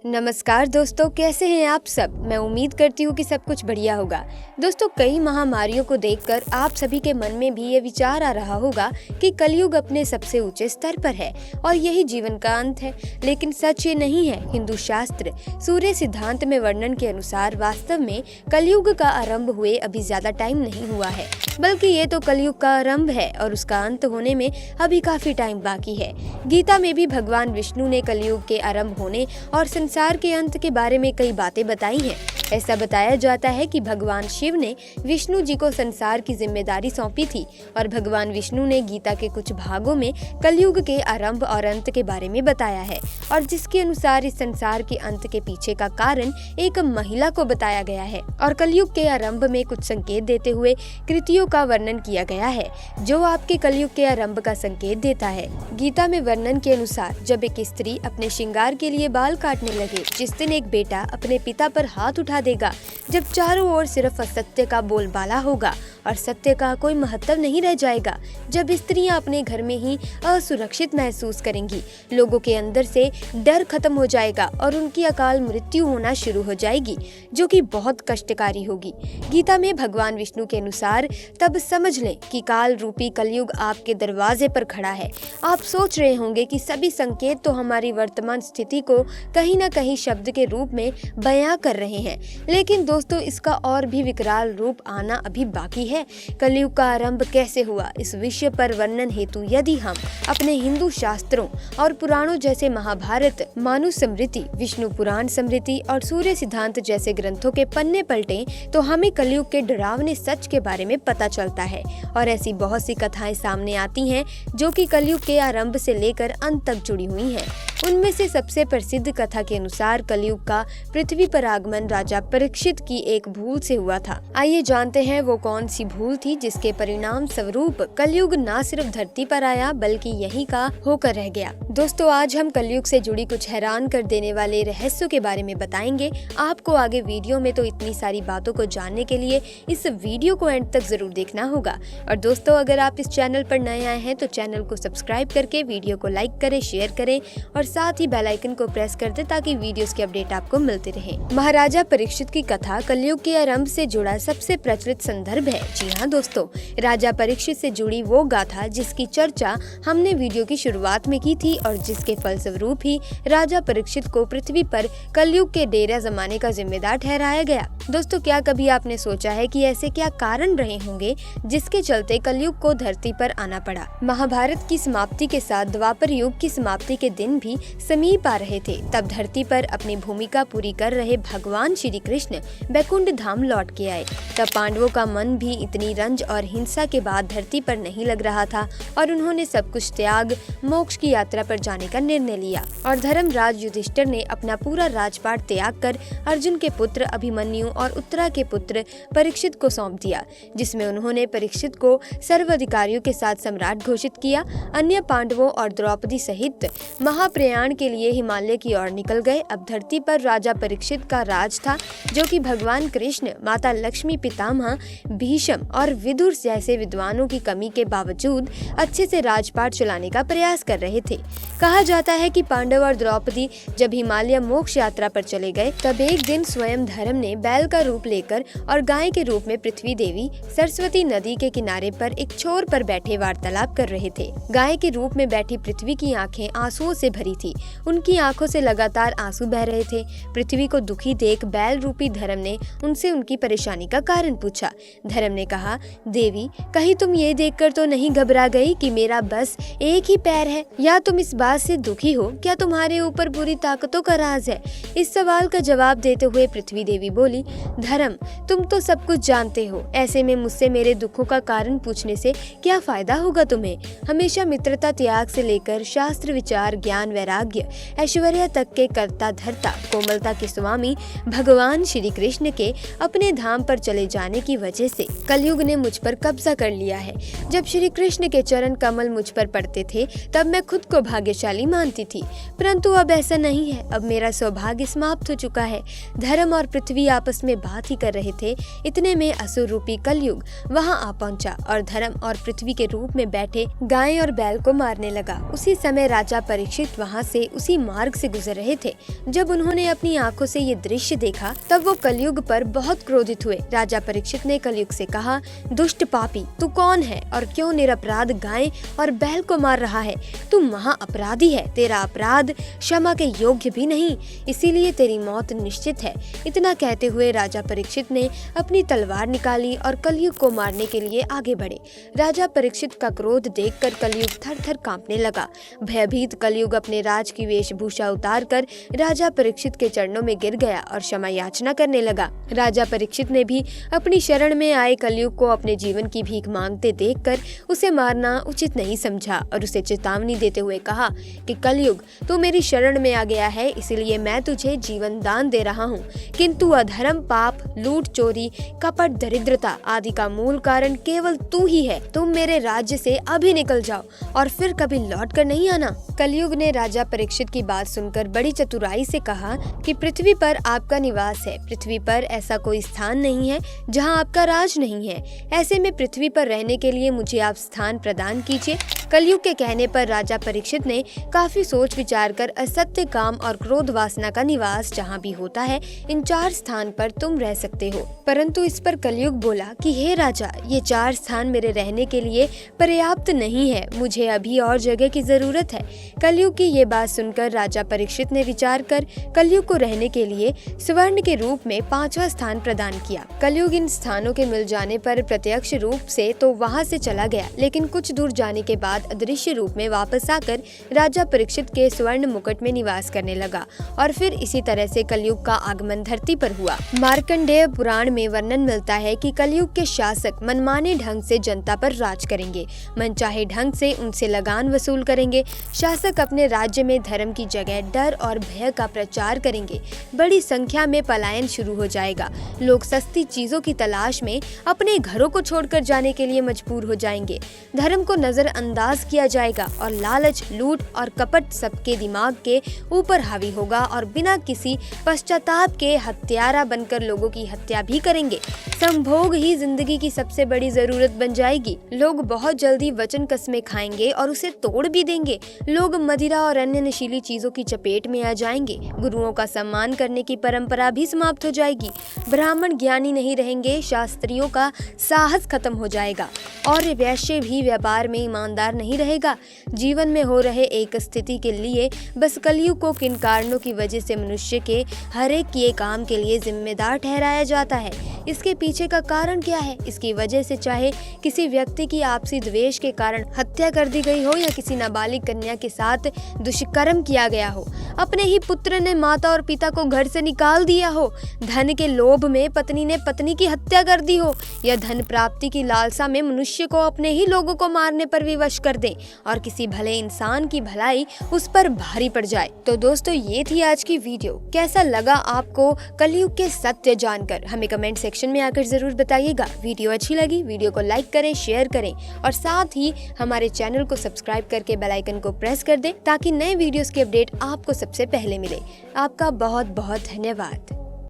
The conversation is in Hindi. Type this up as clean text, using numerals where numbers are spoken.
नमस्कार दोस्तों, कैसे हैं आप सब। मैं उम्मीद करती हूँ कि सब कुछ बढ़िया होगा। दोस्तों, कई महामारियों को देखकर आप सभी के मन में भी ये विचार आ रहा होगा कि कलयुग अपने सबसे ऊंचे स्तर पर है और यही जीवन का अंत है। लेकिन सच ये नहीं है। हिंदू शास्त्र सूर्य सिद्धांत में वर्णन के अनुसार वास्तव में कलयुग का आरंभ हुए अभी ज्यादा टाइम नहीं हुआ है, बल्कि ये तो कलयुग का आरंभ है और उसका अंत होने में अभी काफी टाइम बाकी है। गीता में भी भगवान विष्णु ने कलयुग के आरंभ होने और संसार के अंत के बारे में कई बातें बताई हैं। ऐसा बताया जाता है कि भगवान शिव ने विष्णु जी को संसार की जिम्मेदारी सौंपी थी और भगवान विष्णु ने गीता के कुछ भागों में कलयुग के आरंभ और अंत के बारे में बताया है, और जिसके अनुसार इस संसार के अंत के पीछे का कारण एक महिला को बताया गया है और कलयुग के आरंभ में कुछ संकेत देते हुए कृतियों का वर्णन किया गया है जो आपके कलयुग के आरंभ का संकेत देता है। गीता में वर्णन के अनुसार जब एक स्त्री अपने श्रृंगार के लिए बाल काटने लगे, जिस दिन एक बेटा अपने पिता पर हाथ उठा देगा, जब चारों ओर सिर्फ असत्य का बोलबाला होगा और सत्य का कोई महत्व नहीं रह जाएगा, जब स्त्रियां अपने घर में ही असुरक्षित महसूस करेंगी, लोगों के अंदर से डर खत्म हो जाएगा और उनकी अकाल मृत्यु होना शुरू हो जाएगी, जो कि बहुत कष्टकारी होगी। गीता में भगवान विष्णु के अनुसार तब समझ लें कि काल रूपी कलयुग आपके दरवाजे पर खड़ा है। आप सोच रहे होंगे कि सभी संकेत तो हमारी वर्तमान स्थिति को कहीं न कहीं शब्द के रूप में बयां कर रहे हैं, लेकिन दोस्तों इसका और भी विकराल रूप आना अभी बाकी है। कलयुग का आरंभ कैसे हुआ, इस विषय पर वर्णन हेतु यदि हम अपने हिंदू शास्त्रों और पुराणों जैसे महाभारत, मनुस्मृति, विष्णु पुराण स्मृति और सूर्य सिद्धांत जैसे ग्रंथों के पन्ने पलटें तो हमें कलयुग के डरावने सच के बारे में पता चलता है। और ऐसी बहुत सी कथाएं सामने आती हैं जो कि कलयुग के आरंभ से लेकर अंत तक जुड़ी हुई हैं। उनमें से सबसे प्रसिद्ध कथा के अनुसार कलयुग का पृथ्वी पर आगमन राजा परीक्षित की एक भूल से हुआ था। आइए जानते हैं वो कौन सी भूल थी जिसके परिणाम स्वरूप कलयुग न सिर्फ धरती पर आया बल्कि यहीं का होकर रह गया। दोस्तों, आज हम कलयुग से जुड़ी कुछ हैरान कर देने वाले रहस्यों के बारे में बताएंगे। आपको आगे वीडियो में तो इतनी सारी बातों को जानने के लिए इस वीडियो को एंड तक जरूर देखना होगा। और दोस्तों, अगर आप इस चैनल पर नए आए हैं तो चैनल को सब्सक्राइब करके वीडियो को लाइक करें, शेयर करें और साथ ही बेल आइकन को प्रेस कर दें ताकि वीडियोस के अपडेट आपको मिलते रहे। महाराजा परीक्षित की कथा कलयुग के आरंभ से जुड़ा सबसे प्रचलित संदर्भ है। जी हाँ दोस्तों, राजा परीक्षित से जुड़ी वो गाथा जिसकी चर्चा हमने वीडियो की शुरुआत में की थी और जिसके फलस्वरूप ही राजा परीक्षित को पृथ्वी पर कलयुग के डेरा जमाने का जिम्मेदार ठहराया गया। दोस्तों, क्या कभी आपने सोचा है कि ऐसे क्या कारण रहे होंगे जिसके चलते कलयुग को धरती पर आना पड़ा। महाभारत की समाप्ति के साथ द्वापर युग की समाप्ति के दिन भी समीप आ रहे थे। तब धरती पर अपनी भूमिका पूरी कर रहे भगवान श्री कृष्ण बैकुंठ धाम लौट के आए। तब पांडवों का मन भी इतनी रंज और हिंसा के बाद धरती पर नहीं लग रहा था और उन्होंने सब कुछ त्याग मोक्ष की यात्रा पर जाने का निर्णय लिया और धर्मराज युधिष्ठिर ने अपना पूरा राजपाट त्याग कर अर्जुन के पुत्र अभिमन्यु और उत्तरा के पुत्र परीक्षित को सौंप दिया, जिसमें उन्होंने परीक्षित को सर्वाधिकारियों के साथ सम्राट घोषित किया। अन्य पांडवों और द्रौपदी सहित महाप्रयाण के लिए हिमालय की ओर निकल गए। अब धरती पर राजा परीक्षित का राज था, जो कि भगवान कृष्ण, माता लक्ष्मी, पितामह भीष्म और विदुर जैसे विद्वानों की कमी के बावजूद अच्छे से राजपाट चलाने का प्रयास कर रहे थे। कहा जाता है कि पांडव और द्रौपदी जब हिमालय मोक्ष यात्रा पर चले गए तब एक दिन स्वयं धर्म ने बैल का रूप लेकर और गाय के रूप में पृथ्वी देवी सरस्वती नदी के किनारे पर एक छोर पर बैठे वार्तालाप कर रहे थे। गाय के रूप में बैठी पृथ्वी की आंखें आंसुओं से भरी थी। उनकी आंखों से लगातार आंसू बह रहे थे। पृथ्वी को दुखी देख बैल रूपी धर्म ने उनसे उनकी परेशानी का कारण पूछा। धर्म ने कहा, देवी, कहीं तुम ये देखकर तो नहीं घबरा गई कि मेरा बस एक ही पैर है, या तुम इस बात से दुखी हो क्या तुम्हारे ऊपर बुरी ताकतों का राज है। इस सवाल का जवाब देते हुए पृथ्वी देवी बोली, धर्म, तुम तो सब कुछ जानते हो, ऐसे में मुझसे मेरे दुखों का कारण पूछने से क्या फायदा होगा तुम्हें। हमेशा मित्रता त्याग से लेकर शास्त्र विचार, ज्ञान, वैराग्य, ऐश्वर्य तक के कर्ता धर्ता, कोमलता के स्वामी भगवान श्री कृष्ण के अपने धाम पर चले जाने की वजह से कलयुग ने मुझ पर कब्जा कर लिया है। जब श्री कृष्ण के चरण कमल मुझ पर पड़ते थे तब मैं खुद को भाग्यशाली मानती थी, परंतु अब ऐसा नहीं है। अब मेरा सौभाग्य समाप्त हो चुका है। धर्म और पृथ्वी आपस में बात ही कर रहे थे, इतने में असुर रूपी कलयुग वहां आ पहुंचा और धर्म और पृथ्वी के रूप में बैठे गाय और बैल को मारने लगा। उसी समय राजा परीक्षित वहां से उसी मार्ग से गुजर रहे थे। जब उन्होंने अपनी आंखों से ये दृश्य देखा तब वो कलयुग पर बहुत क्रोधित हुए। राजा परीक्षित ने कलयुग से कहा, दुष्ट पापी, तू कौन है और क्यों निरपराध गाय और बैल को मार रहा है? तू महा अपराधी है, तेरा अपराध क्षमा के योग्य भी नहीं, इसीलिए तेरी मौत निश्चित है। इतना कहते हुए राजा परीक्षित ने अपनी तलवार निकाली और कलयुग को मारने के लिए आगे बढ़े। राजा परीक्षित का क्रोध देखकर कलयुग थर-थर कांपने लगा। भयभीत कलयुग अपने राज की वेशभूषा उतारकर राजा परीक्षित के चरणों में गिर गया और क्षमा याचना करने लगा। राजा परीक्षित ने भी अपनी शरण में आए कलयुग को अपने जीवन की भीख मांगते देखकर उसे मारना उचित नहीं समझा और उसे चेतावनी देते हुए कहा कि कलयुग, तू मेरी शरण में आ गया है, इसलिए मैं तुझे जीवन दान दे रहा हूँ, किंतु अधर्म, पाप, लूट, चोरी, कपट, दरिद्रता आदि का मूल कारण केवल तू ही है। तुम मेरे राज्य से अभी निकल जाओ और फिर कभी लौट कर नहीं आना। कलयुग ने राजा परीक्षित की बात सुनकर बड़ी चतुराई से कहा कि पृथ्वी पर आपका निवास है, पृथ्वी पर ऐसा कोई स्थान नहीं है जहां आपका राज नहीं है। ऐसे में पृथ्वी पर रहने के लिए मुझे आप स्थान प्रदान कीजिए। कलयुग के कहने पर राजा परीक्षित ने काफी सोच विचार कर असत्य, काम और क्रोध वासना का निवास जहाँ भी होता है, इन 4 स्थान पर तुम रह सकते हो। परंतु इस पर कलयुग बोला कि हे राजा, ये 4 स्थान मेरे रहने के लिए पर्याप्त नहीं है, मुझे अभी और जगह की जरूरत है। कलयुग की ये बात सुनकर राजा परीक्षित ने विचार कर कलयुग को रहने के लिए स्वर्ण के रूप में 5वां स्थान प्रदान किया। कलयुग इन स्थानों के मिल जाने पर प्रत्यक्ष रूप से तो वहां से चला गया, लेकिन कुछ दूर जाने के बाद अदृश्य रूप में वापस आकर राजा परीक्षित के स्वर्ण मुकुट में निवास करने लगा और फिर इसी तरह से कलयुग का आगमन धरती पर हुआ। मार्कंडेय पुराण में वर्णन मिलता है कि कलयुग के शासक मनमाने ढंग से जनता पर राज करेंगे, मनचाहे ढंग से उनसे लगान वसूल करेंगे। शासक अपने राज्य में धर्म की जगह डर और भय का प्रचार करेंगे। बड़ी संख्या में पलायन शुरू हो जाएगा। लोग सस्ती चीजों की तलाश में अपने घरों को छोड़कर जाने के लिए मजबूर हो जाएंगे। धर्म को नजरअंदाज किया जाएगा और लालच, लूट और कपट सबके दिमाग के ऊपर हावी होगा और बिना किसी पश्चाताप के हत्यारा बनकर लोगों की हत्या भी करेंगे। संभोग ही जिंदगी की सबसे बड़ी जरूरत बन जाएगी। लोग बहुत जल्दी वचन कसमें खाएंगे और उसे तोड़ भी देंगे। लोग मदिरा और अन्य नशीली चीजों की चपेट में आ जाएंगे। गुरुओं का सम्मान करने की परंपरा भी समाप्त हो जाएगी। ब्राह्मण ज्ञानी नहीं रहेंगे, शास्त्रियों का साहस खत्म हो जाएगा और वैश्य भी व्यापार में ईमानदार नहीं रहेगा। जीवन में हो रहे एक स्थिति के लिए बस कलयुग को किन कारणों की वजह से मनुष्य के हर एक किए काम के लिए जिम्मेदार ठहराया जाता है, इसके पीछे का कारण क्या है। इसकी वजह से चाहे किसी व्यक्ति की आपसी द्वेष के कारण हत्या कर दी गई हो या किसी नाबालिग कन्या के साथ दुष्कर्म किया गया हो, अपने ही पुत्र ने माता और पिता को घर से निकाल दिया हो, धन के लोभ में पत्नी ने पत्नी की हत्या कर दी हो या धन प्राप्ति की लालसा में मनुष्य को अपने ही लोगों को मारने पर विवश कर दे और किसी भले इंसान की भलाई उस पर भारी पड़ जाए। तो दोस्तों, ये थी आज की वीडियो। कैसा लगा आपको कलयुग के सत्य जानकर? हमें कमेंट सेक्शन में आकर जरूर बताइएगा। वीडियो अच्छी लगी, वीडियो को लाइक करें, शेयर करें और साथ ही हमारे चैनल को सब्सक्राइब करके बेल आइकन को प्रेस कर दें ताकि नए वीडियोस की अपडेट आपको सबसे पहले मिले। आपका बहुत बहुत धन्यवाद।